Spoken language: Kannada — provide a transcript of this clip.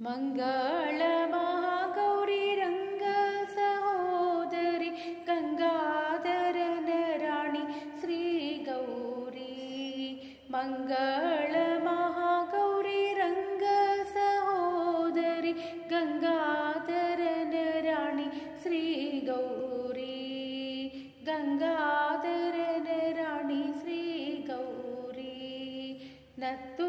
ಮಂಗಳ ಮಹಾಗೌರಿ ರಂಗ ಸಹೋದರಿ ಗಂಗಾಧರನ ರಾಣಿ ಶ್ರೀ ಗೌರಿ. ಮಂಗಳ ಮಹಾಗೌರಿ ರಂಗ ಸಹೋದರಿ ಗಂಗಾಧರನ ರಾಣಿ ಶ್ರೀ ಗೌರಿ. ಗಂಗಾಧರನ ರಾಣಿ ಶ್ರೀ ಗೌರಿ. ನತ್ತು